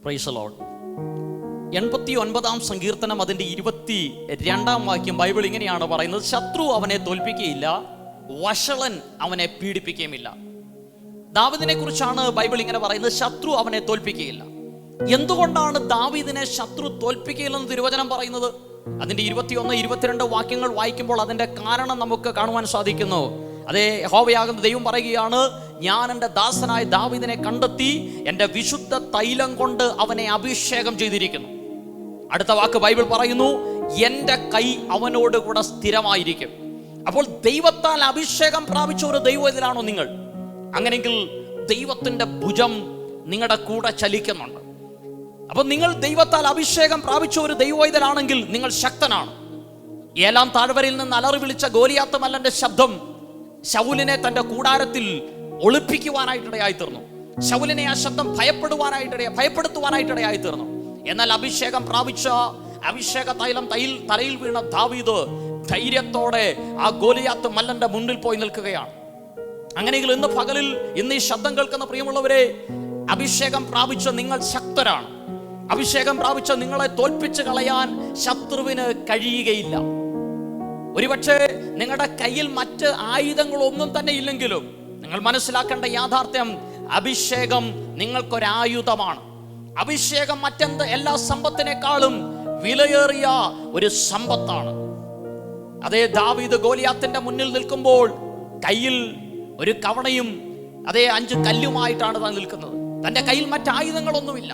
Praise the Lord. 89 സങ്കീർത്തനം അതിൻ്റെ 22 വാക്യം ബൈബിൾ ഇങ്ങനെയാണ് പറയുന്നത്: ശത്രു അവനെ തോൽപ്പിക്കുകയില്ല, വഷളൻ അവനെ പീഡിപ്പിക്കുകയുമില്ല. ദാവീദിനെ കുറിച്ചാണ് ബൈബിൾ ഇങ്ങനെ പറയുന്നത്, ശത്രു അവനെ തോൽപ്പിക്കുകയില്ല. എന്തുകൊണ്ടാണ് ദാവീദിനെ ശത്രു തോൽപ്പിക്കുകയില്ലെന്ന് തിരുവചനം പറയുന്നത്? അതിൻ്റെ 21, 22 വാക്യങ്ങൾ വായിക്കുമ്പോൾ അതിൻ്റെ കാരണം നമുക്ക് കാണുവാൻ സാധിക്കുന്നു. അതേ, യഹോവയാകുന്ന ദൈവം പറയുകയാണ്: ഞാൻ എൻ്റെ ദാസനായ ദാവീദിനെ കണ്ടെത്തി എൻ്റെ വിശുദ്ധ തൈലം കൊണ്ട് അവനെ അഭിഷേകം ചെയ്തിരിക്കുന്നു. അടുത്ത വാക്ക് ബൈബിൾ പറയുന്നു: എൻ്റെ കൈ അവനോട് കൂടെ സ്ഥിരമായിരിക്കും. അപ്പോൾ ദൈവത്താൽ അഭിഷേകം പ്രാപിച്ച ഒരു ദൈവത്തിലാണോ നിങ്ങൾ? അങ്ങനെയെങ്കിൽ ദൈവത്തിൻ്റെ ഭുജം നിങ്ങളുടെ കൂടെ ചലിക്കുന്നുണ്ട്. അപ്പോൾ നിങ്ങൾ ദൈവത്താൽ അഭിഷേകം പ്രാപിച്ച ഒരു ദൈവവൈതലാണെങ്കിൽ നിങ്ങൾ ശക്തനാണ്. 7 താഴ്വരയിൽ നിന്ന് അലറി വിളിച്ച ഗോലിയാത്ത് മല്ലന്റെ ശബ്ദം ശൗലിനെ തൻ്റെ കൂടാരത്തിൽ ഒളിപ്പിക്കുവാനായിട്ടിടയായി തീർന്നു. ശൗലിനെ ആ ശബ്ദം ഭയപ്പെടുത്തുവാനായിട്ടിടയായി തീർന്നു. എന്നാൽ അഭിഷേകം പ്രാപിച്ച, അഭിഷേക തൈലം തലയിൽ വീണ ദാവീദ് ധൈര്യത്തോടെ ആ ഗോലിയാത്ത് മല്ലന്റെ മുന്നിൽ പോയി നിൽക്കുകയാണ്. അങ്ങനെയെങ്കിൽ ഇന്ന് പകലിൽ, ഇന്ന് ഈ ശബ്ദം കേൾക്കുന്ന പ്രിയമുള്ളവരെ, അഭിഷേകം പ്രാപിച്ച നിങ്ങൾ ശക്തരാണ്. അഭിഷേകം പ്രാപിച്ച നിങ്ങളെ തോൽപ്പിച്ച് കളയാൻ ശത്രുവിന് കഴിയുകയില്ല. ഒരുപക്ഷെ നിങ്ങളുടെ കയ്യിൽ മറ്റ് ആയുധങ്ങളൊന്നും തന്നെ ഇല്ലെങ്കിലും നിങ്ങൾ മനസ്സിലാക്കേണ്ട യാഥാർത്ഥ്യം, അഭിഷേകം നിങ്ങൾക്കൊരായുധമാണ്. അഭിഷേകം മറ്റെന്ത് എല്ലാ സമ്പത്തിനേക്കാളും വിലയേറിയ ഒരു സമ്പത്താണ്. അതേ, ദാവീദ് ഗോലിയാത്തിന്റെ മുന്നിൽ നിൽക്കുമ്പോൾ കയ്യിൽ ഒരു കവണയും 5 കല്ലുമായിട്ടാണ് താൻ നിൽക്കുന്നത്. തൻ്റെ കയ്യിൽ മറ്റായുധങ്ങളൊന്നുമില്ല.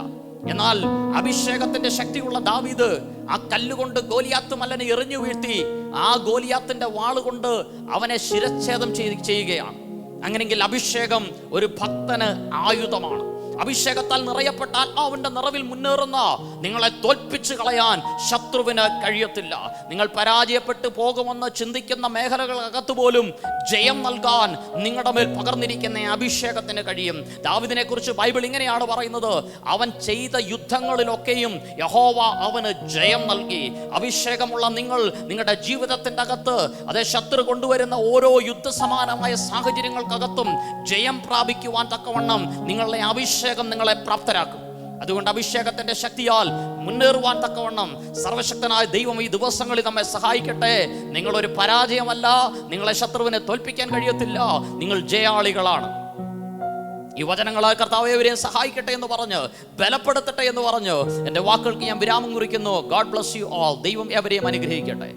എന്നാൽ അഭിഷേകത്തിന്റെ ശക്തിയുള്ള ദാവീദ് ആ കല്ലുകൊണ്ട് ഗോലിയാത്ത് മല്ലനെ എറിഞ്ഞു വീഴ്ത്തി ആ ഗോലിയാത്തിന്റെ വാളുകൊണ്ട് അവനെ ശിരച്ഛേദം ചെയ്യുകയാണ്. അങ്ങനെയെങ്കിൽ അഭിഷേകം ഒരു ഭക്തന് ആയുധമാണ്. അഭിഷേകത്താൽ നിറയപ്പെട്ട ആത്മാവിന്റെ നിറവിൽ മുന്നേറുന്ന നിങ്ങളെ തോൽപ്പിച്ച് കളയാൻ ശത്രുവിന് കഴിയത്തില്ല. നിങ്ങൾ പരാജയപ്പെട്ടു പോകുമെന്ന് ചിന്തിക്കുന്ന മേഖലകൾക്കകത്ത് പോലും ജയം നൽകാൻ നിങ്ങളുടെ മേൽ പകർന്നിരിക്കുന്ന അഭിഷേകത്തിന് കഴിയും. ദാവീദിനെ കുറിച്ച് ബൈബിൾ ഇങ്ങനെയാണ് പറയുന്നത്: അവൻ ചെയ്ത യുദ്ധങ്ങളിലൊക്കെയും യഹോവ അവന് ജയം നൽകി. അഭിഷേകമുള്ള നിങ്ങൾ നിങ്ങളുടെ ജീവിതത്തിൻ്റെ അകത്ത്, അതേ, ശത്രു കൊണ്ടുവരുന്ന ഓരോ യുദ്ധസമാനമായ സാഹചര്യങ്ങൾക്കകത്തും ജയം പ്രാപിക്കുവാൻ തക്കവണ്ണം നിങ്ങളുടെ അഭിഷേകം നിങ്ങളെ പ്രാപ്തരാക്കും. അതുകൊണ്ട് അഭിഷേകത്തിന്റെ ശക്തിയാൽ മുന്നേറുവാൻ തക്കവണ്ണം സർവശക്തനായ ദൈവം ഈ ദിവസങ്ങളിൽ നമ്മെ സഹായിക്കട്ടെ. നിങ്ങളൊരു പരാജയമല്ല, നിങ്ങളെ ശത്രുവിനെ തോൽപ്പിക്കാൻ കഴിയത്തില്ല, നിങ്ങൾ ജയാളികളാണ്. ഈ വചനങ്ങളാൽ കർത്താവ് ഇവരെയും സഹായിക്കട്ടെ എന്ന് പറഞ്ഞ്, ബലപ്പെടുത്തട്ടെ എന്ന് പറഞ്ഞ് എൻ്റെ വാക്കുകൾക്ക് ഞാൻ വിരാമം കുറിക്കുന്നു. God bless you all. ദൈവം എവരെയും അനുഗ്രഹിക്കട്ടെ.